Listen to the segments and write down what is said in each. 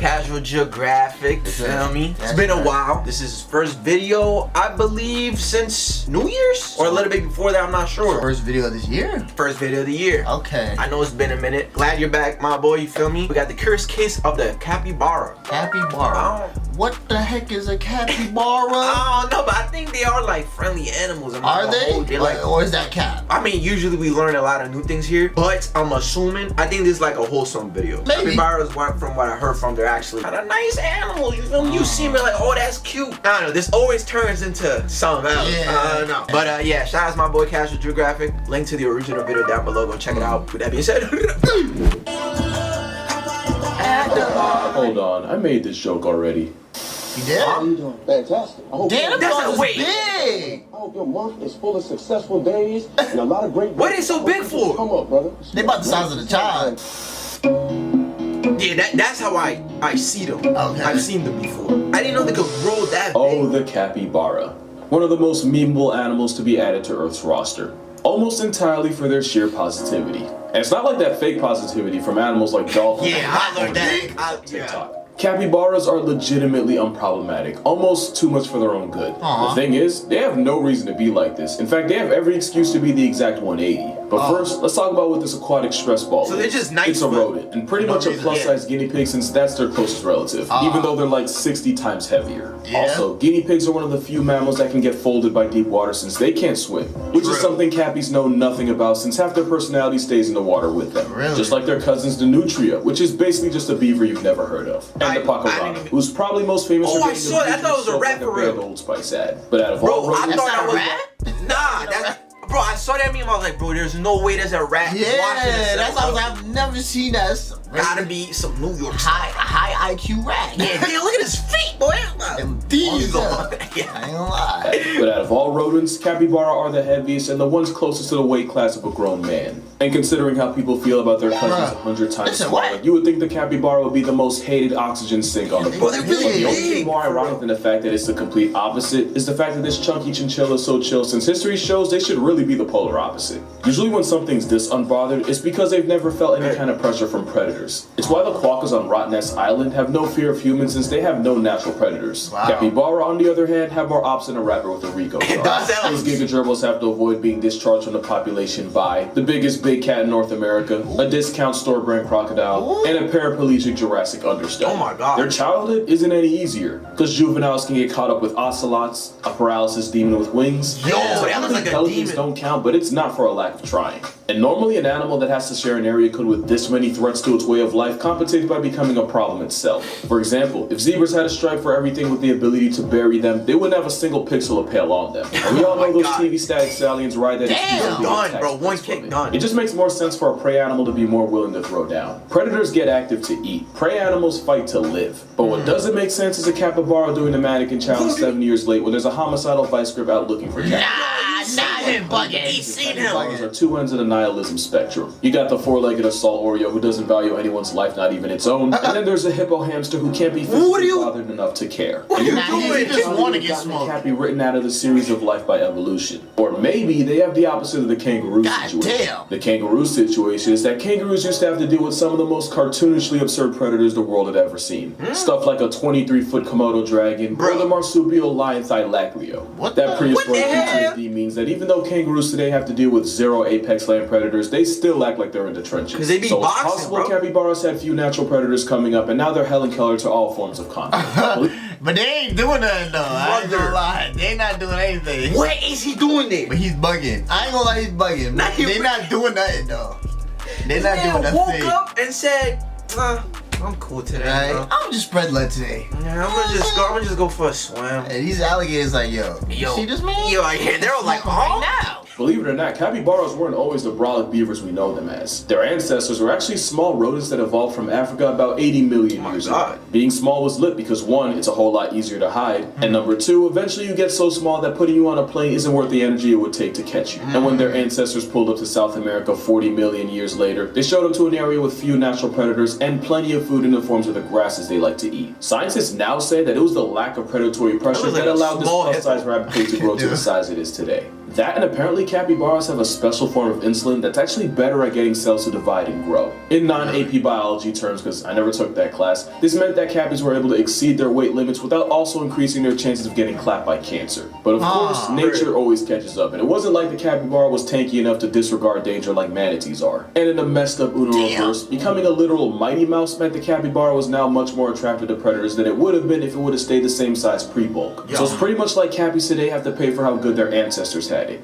Casual Geographic, you feel me? It's been a while. This is his first video, I believe, since New Year's? Or a little bit before that, I'm not sure. First video of this year? First video of the year. Okay. I know it's been a minute. Glad you're back, my boy, you feel me? We got the curious case of the capybara. Capybara? What the heck is a capybara? I don't know, but I think they are like friendly animals. Are they? Or is that cap? I mean, usually we learn a lot of new things here, but I'm assuming, I think this is like a wholesome video. Maybe. Capybaras, from what I heard from, they're actually kind of nice animals, you feel me? You see me like, oh, that's cute. I don't know, this always turns into something else. Yeah. I don't know. But yeah, shout out to my boy Casual Geographic. Link to the original video down below, go check it out. With that being said, hold on, I made this joke already. You did? How you doing? Fantastic. I hope Damn, that's a big. I hope your month is full of successful days and a lot of great. What is so big for? Come up, brother. They about the size of the child. yeah, that's how I see them. Okay. I've seen them before. I didn't know they could grow that big. Oh, the capybara. One of the most memeable animals to be added to Earth's roster. Almost entirely for their sheer positivity. And it's not like that fake positivity from animals like dolphins. Yeah, I learned that. TikTok. Capybaras are legitimately unproblematic, almost too much for their own good. The thing is, they have no reason to be like this. In fact, they have every excuse to be the exact 180. But first, let's talk about what this aquatic stress ball is. So they're just nice. It's a rodent, and pretty much a plus-size guinea pig since that's their closest relative, even though they're like 60 times heavier. Yeah. Also, guinea pigs are one of the few mammals that can get folded by deep water since they can't swim, which is something cappies know nothing about since half their personality stays in the water with them. Really? Just like their cousins the nutria, which is basically just a beaver you've never heard of. And the pacarana, who's probably most famous for I being saw that. I thought it was a rat for real. the Old Spice ad. But out of all Bro, I rodents, thought that was rat? Nah, that's... Bro, I saw that meme, I was like, bro, there's no way there's a rat washing Yeah, itself. that's how I've never seen that. Gotta be some New York high IQ rat. Yeah, damn, look at his feet, boy. Them these are. Yeah. I ain't gonna lie. but out of all rodents, capybara are the heaviest and the ones closest to the weight class of a grown man. And considering how people feel about their cousins 100 times Listen, smaller, what? you would think the capybara would be the most hated oxygen sink on the Bro, they're planet. really The only big. thing more ironic than the fact that it's the complete opposite is the fact that this chunky chinchilla is so chill, since history shows they should really be the polar opposite. Usually when something's this unbothered, it's because they've never felt any kind of pressure from predators. It's why the quokkas on Rottnest Island have no fear of humans since they have no natural predators. Wow. Capybara, on the other hand, have more ops than a rapper with a Rico charge. These gigagerbils have to avoid being discharged from the population by the biggest big cat in North America, a discount store brand crocodile, and a paraplegic Jurassic understudy. Oh my god. Their childhood isn't any easier, because juveniles can get caught up with ocelots, a paralysis demon with wings. Yo, that looks like a Pelicans demon. don't count, but it's not for a lack of trying. And normally an animal that has to share an area code with this many threats to its way of life compensates by becoming a problem itself. For example, if zebras had a strike for everything with the ability to bury them, they wouldn't have a single pixel of pale on them. And we all know those TV static stallions ride that excuse. Done, bro. One kick, done. It just makes more sense for a prey animal to be more willing to throw down. Predators get active to eat. Prey animals fight to live. But what doesn't make sense is a capybara doing the mannequin challenge 7 years late when there's a homicidal vice grip out looking for capybaras. Nah, him bugging. He's seen him. Capybaras are two ends of the nihilism spectrum. You got the four-legged assault Oreo who doesn't value anyone's life, not even its own. And then there's a hippo hamster who can't be physically bothered enough to care. What are you Nah, he doing? just want to get Gotten the smoked. Cappy written out of the series of life by evolution. Or maybe they have the opposite of the kangaroo God situation. damn. The kangaroo situation is that kangaroos used to have to deal with some of the most cartoonishly absurd predators the world had ever seen. Stuff like a 23-foot Komodo dragon or the marsupial lion Thylacleo. What That the- prehistoric what the hell? PTSD means that even though kangaroos today have to deal with zero apex land predators, they still act like they're in the trenches. 'Cause they be so boxing, it's possible bro. capybaras had few natural predators coming up, and now they're Helen Keller to all forms of conflict. But they ain't doing nothing though. I ain't Brother. gonna lie. They not doing anything. What is he doing there? But he's bugging. I ain't gonna lie, he's bugging. Nah, he They not doing nothing though. They not doing Man nothing. woke up and said, I'm cool today, Right? bro. I'm just spread lead today. Yeah, I'm gonna just go for a swim. And these alligators like, yo, you see this man? Yo, yeah, they're all like, right huh? now. Believe it or not, capybaras weren't always the brolic beavers we know them as. Their ancestors were actually small rodents that evolved from Africa about 80 million years ago. Being small was lit because one, it's a whole lot easier to hide, and number two, eventually you get so small that putting you on a plane isn't worth the energy it would take to catch you. And when their ancestors pulled up to South America 40 million years later, they showed up to an area with few natural predators and plenty of food in the forms of the grasses they like to eat. Scientists now say that it was the lack of predatory pressure That was like that a allowed this small plus-sized rabbit pig to grow to the size it is today. In That, and apparently capybaras have a special form of insulin that's actually better at getting cells to divide and grow. In non-AP biology terms, because I never took that class, this meant that cappies were able to exceed their weight limits without also increasing their chances of getting clapped by cancer. But of course, nature always catches up, and it wasn't like the capybara was tanky enough to disregard danger like manatees are. And in a messed up Uno reverse, becoming a literal Mighty Mouse meant the capybara was now much more attractive to predators than it would have been if it would have stayed the same size pre-bulk. So it's pretty much like cappies today have to pay for how good their ancestors had it.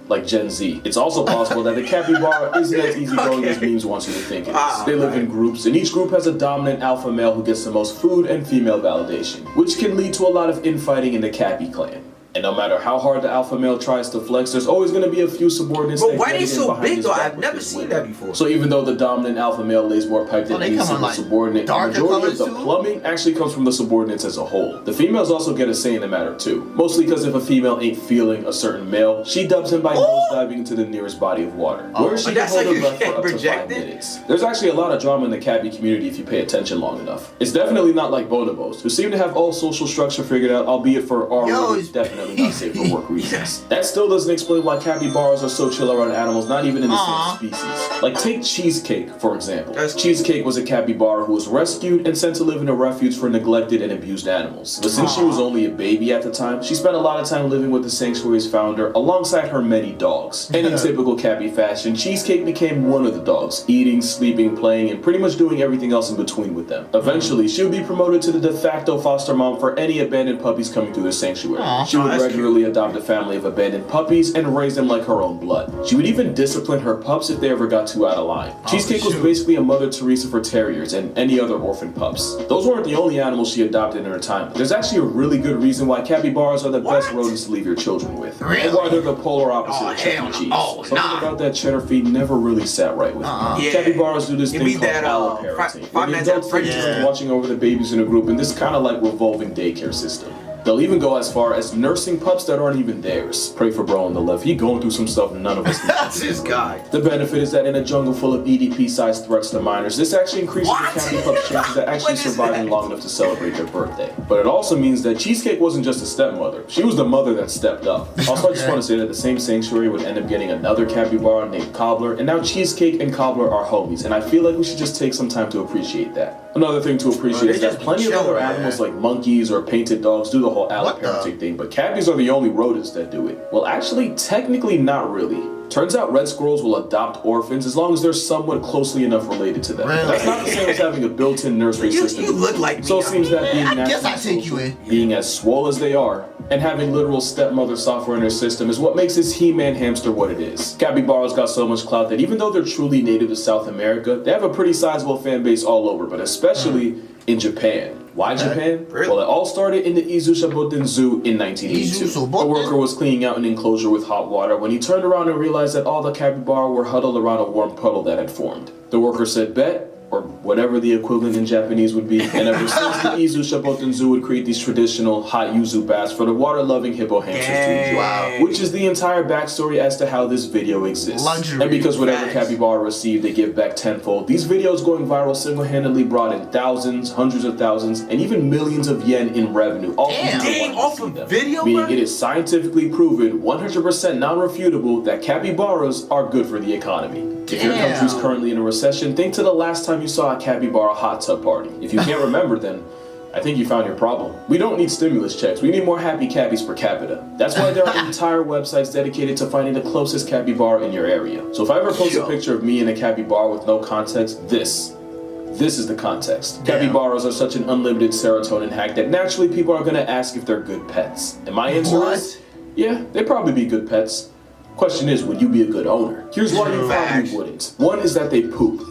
Like Gen Z. It's also possible that the capybara isn't as easygoing as memes want you to think it is. They live in groups, and each group has a dominant alpha male who gets the most food and female validation, which can lead to a lot of infighting in the cappy clan. And no matter how hard the alpha male tries to flex, there's always going to be a few subordinates. But why are they so big though? I've never seen that before. So even though the dominant alpha male lays more pipe than any single subordinate, the majority of the plumbing actually comes from the subordinates as a whole. The females also get a say in the matter too. Mostly because if a female ain't feeling a certain male, she dubs him by nose diving into the nearest body of water, where she can hold her breath for up to 5 minutes. There's actually a lot of drama in the cabbie community if you pay attention long enough. It's definitely not like bonobos, who seem to have all social structure figured out, albeit for our definitely not safe for work reasons. That still doesn't explain why capybaras are so chill around animals not even in the same species. Like take Cheesecake, for example. Cheesecake was a capybara who was rescued and sent to live in a refuge for neglected and abused animals. But since she was only a baby at the time, she spent a lot of time living with the sanctuary's founder alongside her many dogs. And in typical cappy fashion, Cheesecake became one of the dogs, eating, sleeping, playing, and pretty much doing everything else in between with them. Eventually, she would be promoted to the de facto foster mom for any abandoned puppies coming through the sanctuary. She would regularly adopt a family of abandoned puppies and raise them like her own blood. She would even discipline her pups if they ever got too out of line. Cheesecake was basically a Mother Teresa for terriers and any other orphan pups. Those weren't the only animals she adopted in her time, but there's actually a really good reason why capybaras are the best rodents to leave your children with. And why they're the polar opposite of Chuck E. Cheese. Something about that cheddar feed never really sat right with me. Capybaras do this thing called alloparenting, where the adults are watching over the babies in a group in this kind of like revolving daycare system. They'll even go as far as nursing pups that aren't even theirs. Pray for bro on the left. He going through some stuff none of us can. That's this guy. The benefit is that in a jungle full of EDP-sized threats to minors, this actually increases the cappy pup's chances of actually surviving long enough to celebrate their birthday. But it also means that Cheesecake wasn't just a stepmother. She was the mother that stepped up. Also, I just want to say that the same sanctuary would end up getting another capybara named Cobbler, and now Cheesecake and Cobbler are homies, and I feel like we should just take some time to appreciate that. Another thing to appreciate is that plenty of other animals like monkeys or painted dogs do the whole alloparenting thing, but cabbies are the only rodents that do it. Well, actually, technically not really. Turns out red squirrels will adopt orphans as long as they're somewhat closely enough related to them. That's not the same as having a built-in nursery system. You look like me. So it seems that being as swole as they are, and having literal stepmother software in their system is what makes this He-Man hamster what it is. Capybaras got so much clout that even though they're truly native to South America, they have a pretty sizable fan base all over, but especially in Japan. Why Japan? Really? Well, it all started in the Izu Zoo in 1982. A worker was cleaning out an enclosure with hot water when he turned around and realized that all the capybara were huddled around a warm puddle that had formed. The worker said, "Bet," or whatever the equivalent in Japanese would be, and ever since the Izu Zoo would create these traditional hot yuzu baths for the water-loving hippo hamsters to enjoy. Which is the entire backstory as to how this video exists. And because whatever capybara received, they give back tenfold, these videos going viral single-handedly brought in thousands, hundreds of thousands, and even millions of yen in revenue. All off of video, meaning it is scientifically proven, 100% non-refutable, that capybaras are good for the economy. If your country's currently in a recession, think to the last time you saw a capybara hot tub party. If you can't remember, then I think you found your problem. We don't need stimulus checks. We need more happy cabbies per capita. That's why there are entire websites dedicated to finding the closest capybara in your area. So if I ever post a picture of me and a capybara with no context, this is the context. Capybaras are such an unlimited serotonin hack that naturally people are going to ask if they're good pets. And my answer is, yeah, they'd probably be good pets. Question is, would you be a good owner? Here's why you probably wouldn't. One is that they poop.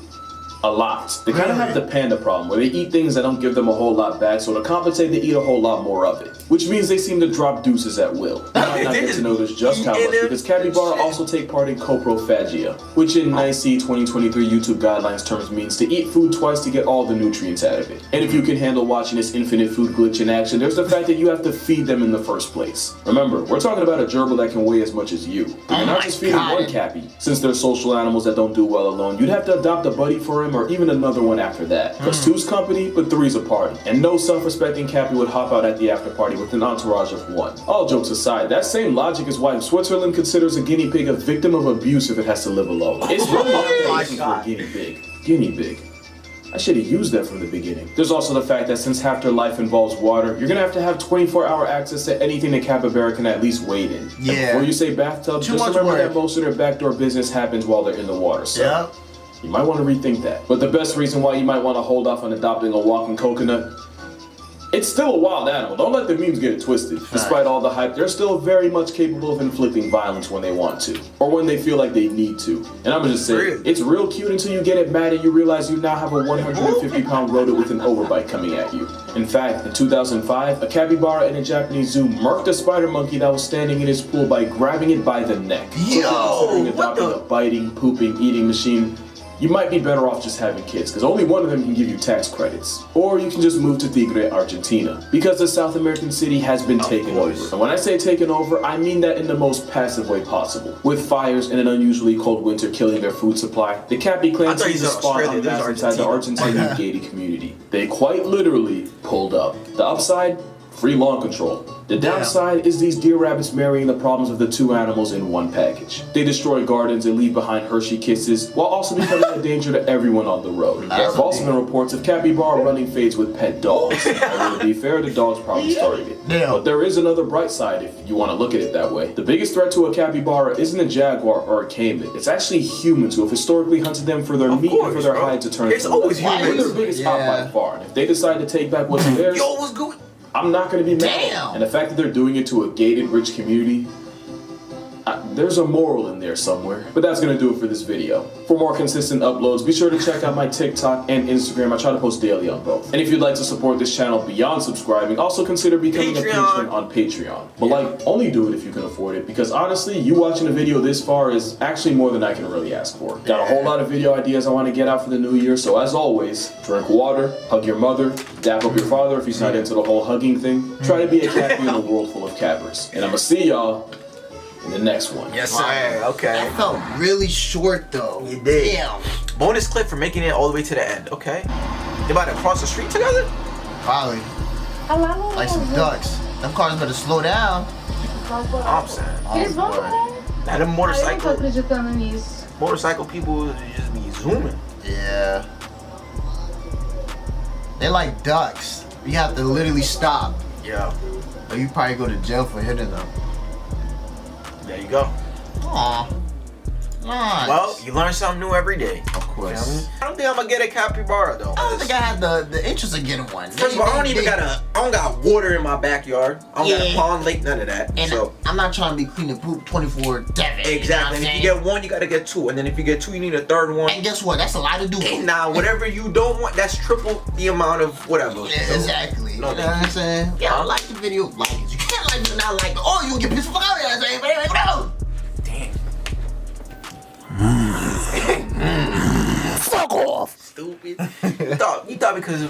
A lot. They kind of have the panda problem, where they eat things that don't give them a whole lot back, so to compensate, they eat a whole lot more of it. Which means they seem to drop deuces at will. You might not get to know this just how much, because capybara also take part in coprophagia, which in NICE 2023 YouTube guidelines terms means to eat food twice to get all the nutrients out of it. And if you can handle watching this infinite food glitch in action, there's the fact that you have to feed them in the first place. Remember, we're talking about a gerbil that can weigh as much as you. You're not just feeding one cappy. Since they're social animals that don't do well alone, you'd have to adopt a buddy for him him or even another one after that. Because two's company, but three's a party. And no self-respecting cappy would hop out at the after party with an entourage of one. All jokes aside, that same logic is why Switzerland considers a guinea pig a victim of abuse if it has to live alone. It's really not easy for a guinea pig. Guinea pig. I should have used that from the beginning. There's also the fact that since half their life involves water, you're gonna have 24-hour access to anything the capybara can at least wade in. Yeah. And before you say bathtub, just remember that most of their backdoor business happens while they're in the water. So Yep. you might want to rethink that. But the best reason why you might want to hold off on adopting a walking coconut, it's still a wild animal. Don't let the memes get it twisted. Despite all the hype, they're still very much capable of inflicting violence when they want to. Or when they feel like they need to. And I'm gonna just say, it's real cute until you get it mad and you realize you now have a 150-pound rodent with an overbite coming at you. In fact, in 2005, a capybara in a Japanese zoo murked a spider monkey that was standing in his pool by grabbing it by the neck. Yo, Considering adopting a biting, pooping, eating machine, you might be better off just having kids, because only one of them can give you tax credits. Or you can just move to Tigre, Argentina, because the South American city has been taken over. And when I say taken over, I mean that in the most passive way possible. With fires and an unusually cold winter killing their food supply, the Cappy clan seems to spawn en masse inside the Argentinian gated community. They quite literally pulled up. The upside? Free lawn control. The downside is these deer rabbits marrying the problems of the two animals in one package. They destroy gardens and leave behind Hershey kisses, while also becoming a danger to everyone on the road. There have also been reports of capybara running fades with pet dogs. And to be fair, the dogs probably started it. But there is another bright side if you want to look at it that way. The biggest threat to a capybara isn't a jaguar or a caiman. It's actually humans who have historically hunted them for their meat and for their hide to turn. It's always humans. We're their biggest hot by far. And if they decide to take back what's theirs, yo, what's good? I'm not gonna be mad. And the fact that they're doing it to a gated, rich community, there's a moral in there somewhere. But that's gonna do it for this video. For more consistent uploads, be sure to check out my TikTok and Instagram. I try to post daily on both. And if you'd like to support this channel beyond subscribing, also consider becoming a patron on Patreon. But only do it if you can afford it, because honestly, you watching a video this far is actually more than I can really ask for. Got a whole lot of video ideas I want to get out for the new year, so as always, drink water, hug your mother, dap up your father if he's not into the whole hugging thing. Try to be a cappy in a world full of cappers. And I'm gonna see y'all in the next one. Yes, sir. Okay. That felt really short though. You did. Damn. Bonus clip for making it all the way to the end. Okay. They about to cross the street together? Probably. Like some ducks. Them cars better slow down. I'm saying. Now them motorcycle people just be zooming. Yeah. They're like ducks. You have to literally stop. Yeah. Or you probably go to jail for hitting them. There you go. Aw. Nice. Well, you learn something new every day. Of course. You know I don't think I'm gonna get a capybara though. I don't think I had the interest of getting one. First of all, I don't got water in my backyard. I don't got a pond, lake, none of that. And so I'm not trying to be cleaning poop 24/7. exactly. And if you get one, you gotta get two. And then if you get two, you need a third one. And guess what? That's a lot to do. And now, whatever you don't want, that's triple the amount of whatever. Yeah, so, exactly. No, you know what I'm saying? Yeah, I like the video. Like it. You can't like it and not like it. Oh, you get pissed off. You know what I'm saying? No. Damn. Fuck off. Stupid. You thought because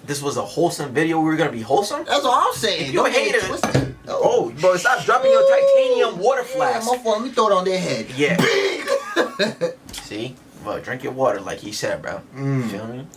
this was a wholesome video, we were gonna be wholesome? That's all I'm saying. If you're a hater. Oh, bro, stop dropping your titanium water flask. My fault. Let me throw it on their head. Yeah. See? Bro, drink your water like he said, bro. Feel me?